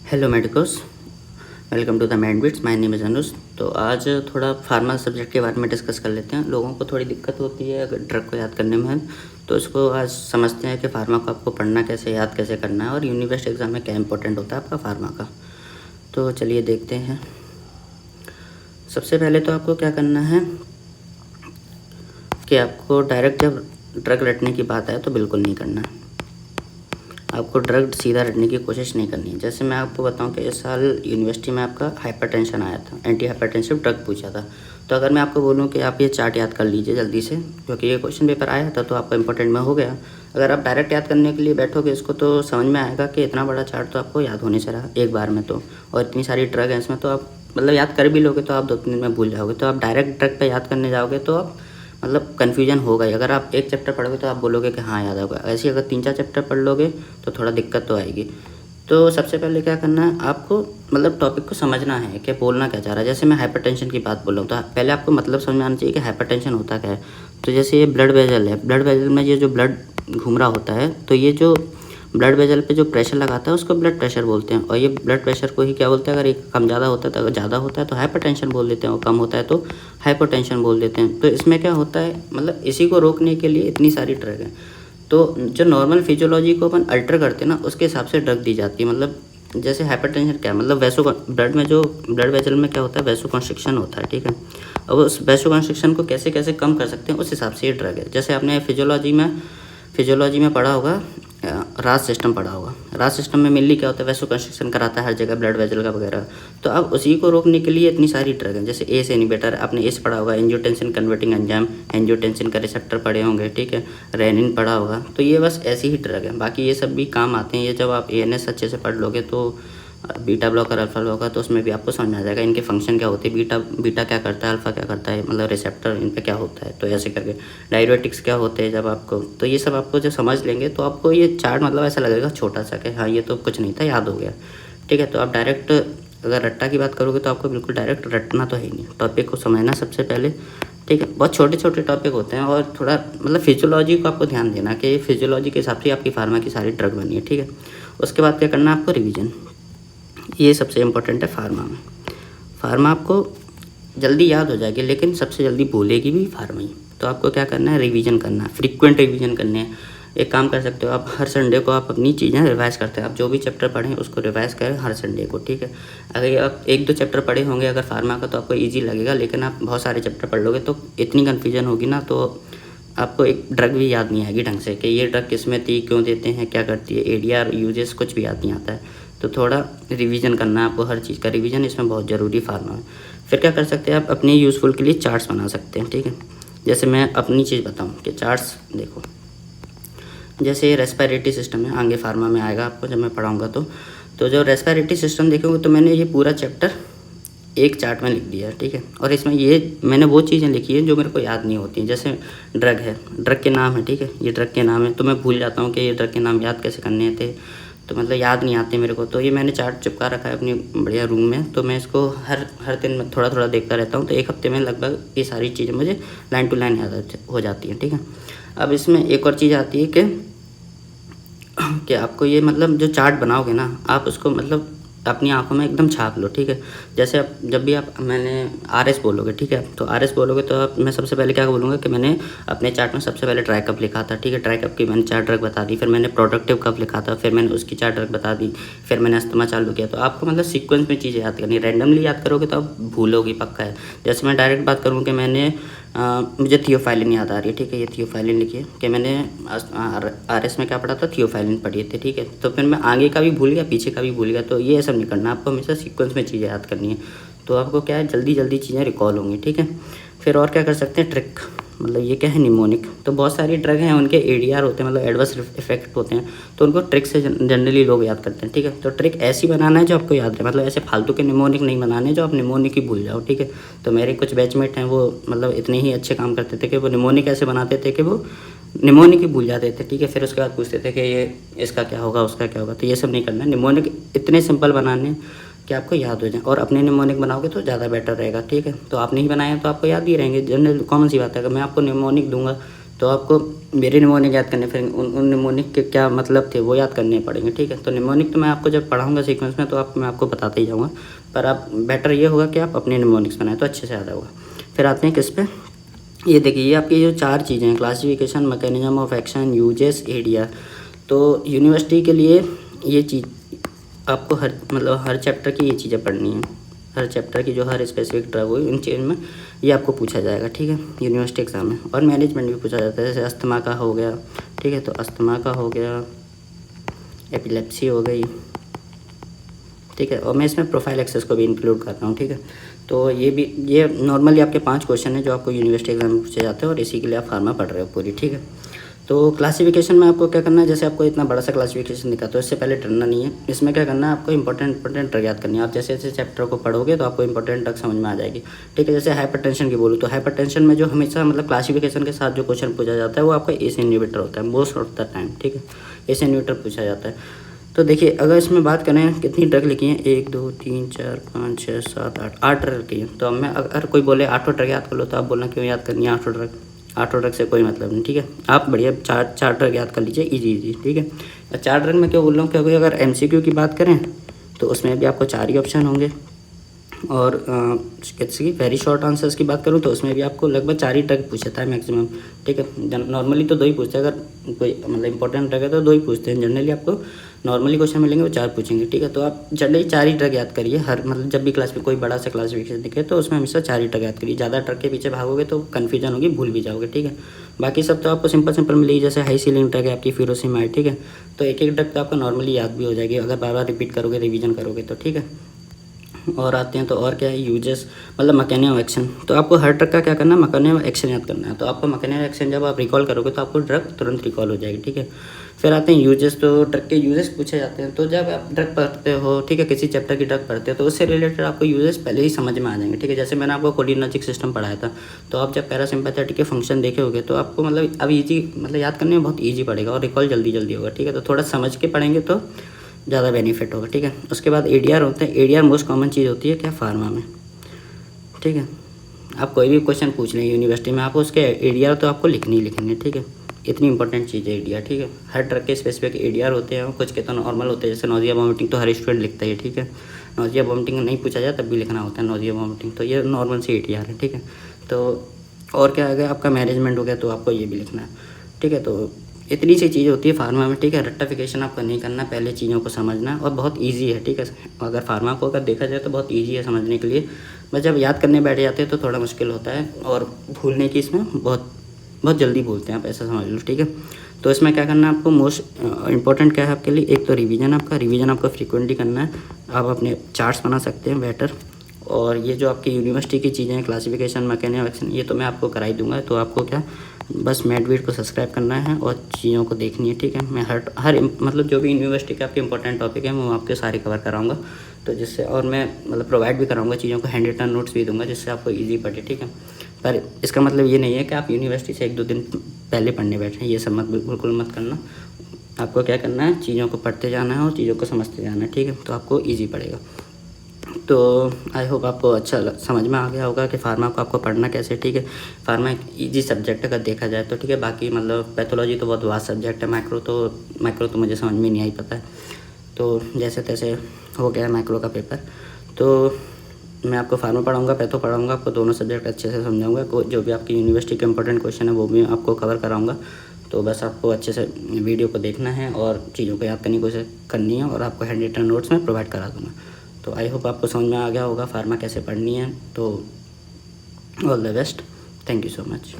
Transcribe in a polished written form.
Hello medicos, welcome to the Mandwits. My name is Anuj. तो आज थोड़ा फार्मा सब्जेक्ट के बारे में डिस्कस कर लेते हैं। लोगों को थोड़ी दिक्कत होती है अगर ड्रग को याद करने में, तो इसको आज समझते हैं कि फार्मा को आपको पढ़ना कैसे, याद कैसे करना है और यूनिवर्सिटी एग्ज़ाम में क्या इंपॉर्टेंट होता है आपका फार्मा का। तो चलिए देखते हैं। सबसे पहले तो आपको क्या करना है कि आपको डायरेक्ट जब ड्रग रटने की बात आए तो बिल्कुल नहीं करना है। आपको ड्रग सीधा रटने की कोशिश नहीं करनी है। जैसे मैं आपको बताऊं कि इस साल यूनिवर्सिटी में आपका हाइपरटेंशन आया था, एंटी हाइपरटेंसिव ड्रग पूछा था। तो अगर मैं आपको बोलूं कि आप ये चार्ट याद कर लीजिए जल्दी से, क्योंकि ये क्वेश्चन पेपर आया था तो आपका इंपॉर्टेंट में हो गया। अगर आप डायरेक्ट याद करने के लिए बैठोगे इसको तो समझ में आएगा कि इतना बड़ा चार्ट तो आपको याद होने से रहा एक बार में, तो और इतनी सारी ड्रग है इसमें, तो आप मतलब याद कर भी लोगे तो आप 2-3 दिन में भूल जाओगे। तो आप डायरेक्ट ड्रग पर याद करने जाओगे तो आप मतलब कन्फ्यूजन होगा ही। अगर आप एक चैप्टर पढ़ोगे तो आप बोलोगे कि हाँ याद होगा, ऐसे ही अगर 3-4 चैप्टर पढ़ लोगे तो थोड़ा दिक्कत तो आएगी। तो सबसे पहले क्या करना है आपको, मतलब टॉपिक को समझना है कि बोलना क्या चाह रहा है। जैसे मैं हाइपरटेंशन की बात बोल रहा हूँ तो पहले आपको मतलब समझ में आना चाहिए कि हाइपरटेंशन होता क्या है। तो जैसे ये ब्लड वेजल है, ब्लड वेजल में ये जो ब्लड घूम रहा होता है, तो ये जो ब्लड वेजल पे जो प्रेशर लगाता है उसको ब्लड प्रेशर बोलते हैं। और ये ब्लड प्रेशर को ही क्या बोलते हैं, अगर ये कम ज़्यादा होता है तो, अगर ज़्यादा होता है तो हाइपरटेंशन बोल देते हैं और कम होता है तो हाइपोटेंशन बोल देते हैं। तो इसमें क्या होता है, मतलब इसी को रोकने के लिए इतनी सारी ड्रग हैं। तो जो नॉर्मल फिजियोलॉजी को अपन अल्टर करते हैं ना, उसके हिसाब से ड्रग दी जाती है। मतलब जैसे हाइपरटेंशन क्या है, मतलब ब्लड में जो ब्लड वेजल में क्या होता है, वैसोकंस्ट्रिक्शन होता है, ठीक है। अब उस वैसोकंस्ट्रिक्शन को कैसे कैसे कम कर सकते हैं उस हिसाब से ये ड्रग है। जैसे आपने फिजियोलॉजी में पढ़ा होगा, राज सिस्टम पढ़ा होगा। राज सिस्टम में मेनली क्या होता है, वैसोकंस्ट्रिक्शन कराता है हर जगह, ब्लड वेजल का वगैरह। तो अब उसी को रोकने के लिए इतनी सारी ड्रग हैं। जैसे एस इनहिबिटर, आपने एस पढ़ा होगा, एंजियोटेंसिन कन्वर्टिंग एंजाइम, एंजियोटेंसिन का रिसेप्टर पढ़े होंगे, ठीक है। रेनिन पढ़ा होगा। तो ये बस ऐसी ही ड्रग है, बाकी ये सब भी काम आते हैं। ये जब आप एएनएस अच्छे से पढ़ लोगे तो बीटा ब्लॉकर, अल्फा ब्लॉकर, तो उसमें भी आपको समझ में आ जाएगा इनके फंक्शन क्या होते हैं, बीटा क्या करता है, अल्फा क्या करता है, मतलब रिसेप्टर इन पे क्या होता है। तो ऐसे करके डायरेटिक्स क्या होते हैं जब आपको, तो ये सब आपको जब समझ लेंगे तो आपको ये चार्ट मतलब ऐसा लगेगा छोटा सा कि हाँ ये तो कुछ नहीं था, याद हो गया, ठीक है। तो आप डायरेक्ट अगर रट्टा की बात करोगे तो आपको बिल्कुल डायरेक्ट रटना तो है ही नहीं, टॉपिक को समझना सबसे पहले, ठीक है। बहुत छोटे छोटे टॉपिक होते हैं और थोड़ा मतलब फिजियोलॉजी को आपको ध्यान देना कि फिजियोलॉजी के हिसाब से आपकी फार्मा की सारी ड्रग बनी है, ठीक है। उसके बाद क्या करना है आपको, रिवीजन। ये सबसे इम्पोर्टेंट है फार्मा में। फार्मा आपको जल्दी याद हो जाएगी लेकिन सबसे जल्दी बोलेगी भी फार्मा ही। तो आपको क्या करना है, रिवीजन करना है, फ्रीक्वेंट रिवीजन करने हैं। एक काम कर सकते हो आप, हर संडे को आप अपनी चीज़ें रिवाइज करते हैं। आप जो भी चैप्टर पढ़ें उसको रिवाइज करें हर संडे को, ठीक है। अगर आप 1-2 चैप्टर पढ़े होंगे अगर फार्मा का तो आपको ईजी लगेगा, लेकिन आप बहुत सारे चैप्टर पढ़ लोगे तो इतनी कन्फ्यूजन होगी ना, तो आपको एक ड्रग भी याद नहीं आएगी ढंग से कि ये ड्रग किस में थी, क्यों देते हैं, क्या करती है, एडीआर यूजेस कुछ भी याद नहीं आता है। तो थोड़ा रिवीजन करना है आपको, हर चीज़ का रिवीजन इसमें बहुत ज़रूरी फार्मा है। फिर क्या कर सकते हैं आप, अपने यूज़फुल के लिए चार्ट्स बना सकते हैं, ठीक है। जैसे मैं अपनी चीज़ बताऊं कि चार्ट्स देखो, जैसे रेस्पिरेटरी सिस्टम है, आगे फार्मा में आएगा आपको जब मैं पढ़ाऊँगा तो जो रेस्पिरेटरी सिस्टम देखोगे तो मैंने ये पूरा चैप्टर एक चार्ट में लिख दिया है, ठीक है। और इसमें ये मैंने वो चीज़ें लिखी हैं जो मेरे को याद नहीं होती हैं। जैसे ड्रग है, ड्रग के नाम है, ठीक है, ये ड्रग के नाम है, तो मैं भूल जाता हूँ कि ये ड्रग के नाम याद कैसे करने थे, तो मतलब याद नहीं आते मेरे को। तो ये मैंने चार्ट चिपका रखा है अपनी बढ़िया रूम में, तो मैं इसको हर दिन में थोड़ा थोड़ा देखता रहता हूँ। तो एक हफ्ते में लगभग ये सारी चीज़ें मुझे लाइन टू लाइन याद हो जाती हैं, ठीक है। अब इसमें एक और चीज़ आती है कि आपको ये मतलब जो चार्ट बनाओगे ना, आप उसको मतलब अपनी आंखों में एकदम छाप लो, ठीक है। जैसे आप जब भी आप मैंने आरएस बोलोगे, ठीक है, तो आरएस बोलोगे तो आप, मैं सबसे पहले क्या बोलूँगा कि मैंने अपने चार्ट में सबसे पहले ट्राई कप लिखा था, ठीक है। ट्राई कप की मैंने 4 ड्रग बता दी, फिर मैंने प्रोडक्टिव कप लिखा था, फिर मैंने उसकी 4 ड्रग बता दी, फिर मैंने अस्थमा चालू किया। तो आपको मतलब सीक्वेंस में चीज़ें याद करनी, रैंडमली याद करोगे तो आप भूलोगी पक्का है। जैसे मैं डायरेक्ट बात करूँ कि मैंने मुझे थियोफाइलिन याद आ रही है, ठीक है, ये थियोफाइलिन लिखिए कि मैंने आरएस में क्या पढ़ा था, थियोफाइलिन पढ़ी थी, ठीक है। तो फिर मैं आगे का भी भूल गया, पीछे का भी भूल गया, तो ये सब नहीं करना, आपको हमेशा सीक्वेंस में चीज़ें याद करनी है। तो आपको क्या है, जल्दी जल्दी चीज़ें रिकॉल होंगी, ठीक है। फिर और क्या कर सकते हैं, ट्रिक, मतलब ये क्या है, निमोनिक। तो बहुत सारी ड्रग हैं उनके एडीआर होते हैं, मतलब एडवर्स इफेक्ट होते हैं, तो उनको ट्रिक से जनरली लोग याद करते हैं, ठीक है। तो ट्रिक ऐसी बनाना है जो आपको याद रहे, मतलब ऐसे फालतू के निमोनिक नहीं बनाने जो आप निमोनिक ही भूल जाओ, ठीक है। तो मेरे कुछ बैचमेट हैं वो मतलब इतने ही अच्छे काम करते थे कि वो निमोनिक ऐसे बनाते थे कि वो निमोनिक ही भूल जाते थे, ठीक है। फिर उसके बाद पूछते थे कि ये इसका क्या होगा, उसका क्या होगा। तो ये सब नहीं करना है, निमोनिक इतने सिंपल बनाने कि आपको याद हो जाए, और अपने निमोनिक बनाओगे तो ज़्यादा बेटर रहेगा, ठीक है। तो आपने ही बनाया तो आपको याद ही रहेंगे, जनरल कॉमन सी बात है। अगर मैं आपको निमोनिक दूंगा तो आपको मेरे निमोनिक याद करने, फिर उन निमोनिक के क्या मतलब थे वो याद करने पड़ेंगे, ठीक है। तो निमोनिक तो मैं आपको जब पढ़ाऊँगा सीक्वेंस में तो मैं आपको बताते ही जाऊँगा, पर आप बेटर ये होगा कि आप अपने निमोनिक्स बनाएं तो अच्छे से याद होगा। फिर आते हैं किस पे, ये देखिए ये आपकी जो 4 चीज़ें हैं, classification, mechanism of action, uses, area. तो यूनिवर्सिटी के लिए ये चीज़ आपको हर चैप्टर की ये चीज़ें पढ़नी है, हर चैप्टर की जो हर स्पेसिफिक ड्रग हुई उन चीज़ में ये आपको पूछा जाएगा, ठीक है, यूनिवर्सिटी एग्जाम में। और मैनेजमेंट भी पूछा जाता है, जैसे अस्थमा का हो गया, ठीक है, तो अस्थमा का हो गया, एपिलेप्सी हो गई, ठीक है। और मैं इसमें प्रोफाइल एक्सेस को भी इंक्लूड कर रहा हूँ, ठीक है। तो ये नॉर्मली आपके 5 क्वेश्चन हैं जो आपको यूनिवर्सिटी एग्जाम में पूछे जाते हैं और इसी के लिए आप फार्मा पढ़ रहे हो पूरी, ठीक है। तो क्लासिफिकेशन में आपको क्या करना है, जैसे आपको इतना बड़ा सा क्लासिफिकेशन दिखा तो इससे पहले डरना नहीं है। इसमें क्या करना है, आपको इंपॉर्टेंट ड्रग याद करनी है। आप जैसे जैसे चैप्टर को पढ़ोगे तो आपको इंपॉर्टेंट ड्रग समझ में आ जाएगी, ठीक है। जैसे हाइपरटेंशन की बोलूँ तो हाइपरटेंशन में जो हमेशा क्लासिफिकेशन के साथ जो क्वेश्चन पूछा जाता है वो आपका एस इनहिबिटर होता है मोस्ट ऑफ द टाइम, ठीक है, एस इनहिबिटर पूछा जाता है। तो देखिए अगर इसमें बात करें कितनी ड्रग लिखी हैं, 1 2 3 4 5 6 7 8 ड्रग लिखी है। तो अब मैं अगर कोई बोले 8 ड्रग याद कर लो तो आप बोलना क्यों याद करनी है 8 ड्रग, 8 ड्रग से कोई मतलब नहीं, ठीक है। आप बढ़िया 4 ड्रग याद कर लीजिए, इजी, ठीक है। 4 ड्रग में क्यों बोल रहा हूँ, क्योंकि अगर MCQ की बात करें तो उसमें भी आपको 4 ही ऑप्शन होंगे। और किसी वेरी शॉर्ट आंसर्स की बात करूँ तो उसमें भी आपको लगभग 4 ही ड्रग पूछता है मैक्सिमम, ठीक है। नॉर्मली तो 2 ही पूछते हैं, अगर कोई इंपॉर्टेंट ड्रग है तो 2 ही पूछते हैं। जनरली आपको नॉर्मली क्वेश्चन मिलेंगे वो 4 पूछेंगे, ठीक है। तो आप जनरली 4 ही ड्रग याद करिए हर जब भी क्लास में कोई बड़ा सा क्लासिफिकेशन दिखे तो उसमें हमेशा 4 ही ड्रग याद करिए। ज़्यादा ड्रग के पीछे भागोगे तो कन्फ्यूजन होगी, भूल भी जाओगे, ठीक है। बाकी सब तो आपको सिंपल मिलेगी, जैसे हाई सीलिंग ड्रग है आपकी फ्यूरोसिमाइड, ठीक है। तो एक ड्रग तो आपको नॉर्मली याद भी हो जाएगी अगर बार रिपीट करोगे, रिविजन करोगे तो, ठीक है। और आते हैं तो और क्या है, यूजेस मैकेनिज्म ऑफ एक्शन। तो आपको हर ड्रग का क्या करना है, मैकेनिज्म ऑफ एक्शन याद करना है। तो आपको मैकेनिज्म ऑफ एक्शन जब आप रिकॉल करोगे तो आपको ड्रग तुरंत रिकॉल हो जाएगी, ठीक है। फिर आते हैं यूजेस। तो ड्रग के यूजेस पूछे जाते हैं। तो जब आप ड्रग पढ़ते हो, ठीक है, किसी चैप्टर की ड्रग पढ़ते हो तो उससे रिलेटेड आपको यूजेस पहले ही समझ में आ जाएंगे, ठीक है। जैसे मैंने आपको कोलिनर्जिक सिस्टम पढ़ाया था, तो आप जब पैरासिम्पैथेटिक के फंक्शन देखे होगे तो आपको अब ईजी याद करने में बहुत ईजी पड़ेगा और रिकॉल जल्दी होगा, ठीक है। तो थोड़ा समझ के पढ़ेंगे तो ज़्यादा बेनिफिट होगा, ठीक है। उसके बाद ADR होते हैं। ADR मोस्ट कॉमन चीज़ होती है क्या, फार्मा में, ठीक है। आप कोई भी क्वेश्चन पूछ लें यूनिवर्सिटी में, आपको उसके ADR तो आपको लिखने ही लिखेंगे, ठीक है। इतनी इंपॉर्टेंट चीज़ है ADR, ठीक है। हर ड्रग के स्पेसिफिक ADR होते हैं, कुछ के तो नॉर्मल होते हैं, जैसे नोजिया वॉमिटिंग तो हर स्टूडेंट लिखता है, ठीक है। नोजिया वॉमिटिंग नहीं पूछा जाए तब भी लिखना होता है नोजिया वॉमिटिंग, तो ये नॉर्मल सी ADR है, ठीक है। तो और क्या आ गया, आपका मैनेजमेंट हो गया तो आपको ये भी लिखना है, ठीक है। तो इतनी सी चीज़ होती है फार्मा में, ठीक है। रट्टाफिकेशन आपको नहीं करना, पहले चीज़ों को समझना है और बहुत इजी है, ठीक है। अगर फार्मा को अगर देखा जाए तो बहुत इजी है समझने के लिए, बस जब याद करने बैठ जाते हैं तो थोड़ा मुश्किल होता है और भूलने की इसमें बहुत जल्दी भूलते हैं आप, ऐसा समझ लो, ठीक है। तो इसमें क्या करना है आपको, मोस्ट इंपॉर्टेंट क्या है आपके लिए, एक तो रिवीजन आपको फ्रीक्वेंटली करना है। आप अपने चार्ट्स बना सकते हैं बेटर। और ये जो आपकी यूनिवर्सिटी की चीज़ें हैं, क्लासिफिकेशन, मैकेनिज्म ऑफ एक्शन, ये तो मैं आपको करा ही दूंगा। तो आपको क्या बस मैडवीड को सब्सक्राइब करना है और चीज़ों को देखनी है, ठीक है। मैं हर जो भी यूनिवर्सिटी के आपके इंपॉर्टेंट टॉपिक है मैं आपके सारे कवर कराऊंगा, तो जिससे और मैं प्रोवाइड भी कराऊंगा चीज़ों को, हैंड रिटन नोट्स भी दूंगा जिससे आपको ईजी पड़े, ठीक है। पर इसका मतलब ये नहीं है कि आप यूनिवर्सिटी से 1-2 दिन पहले पढ़ने बैठें, ये सब बिल्कुल मत करना। आपको क्या करना है, चीज़ों को पढ़ते जाना है और चीज़ों को समझते जाना है, ठीक है। तो आपको ईजी पड़ेगा। तो आई होप आपको अच्छा समझ में आ गया होगा कि फार्मा को आपको पढ़ना कैसे, ठीक है। फार्मा एक ईजी सब्जेक्ट अगर देखा जाए तो, ठीक है। बाकी पैथोलॉजी तो बहुत वास्ट सब्जेक्ट है। माइक्रो तो मुझे समझ में नहीं आई, पता है। तो जैसे तैसे हो गया माइक्रो का पेपर। तो मैं आपको फार्मा पढ़ाऊँगा, पैथो पढ़ाऊँगा, आपको दोनों सब्जेक्ट अच्छे से समझाऊँगा। जो भी आपकी यूनिवर्सिटी के इंपॉर्टेंट क्वेश्चन है वो भी आपको कवर कराऊँगा। तो बस आपको अच्छे से वीडियो को देखना है और चीज़ों को याद करने की कोशिश करनी है और आपको हैंड रिटन नोट्स में प्रोवाइड करा दूँगा। तो आई होप आपको समझ में आ गया होगा फार्मा कैसे पढ़नी है। तो all the best, thank you so much.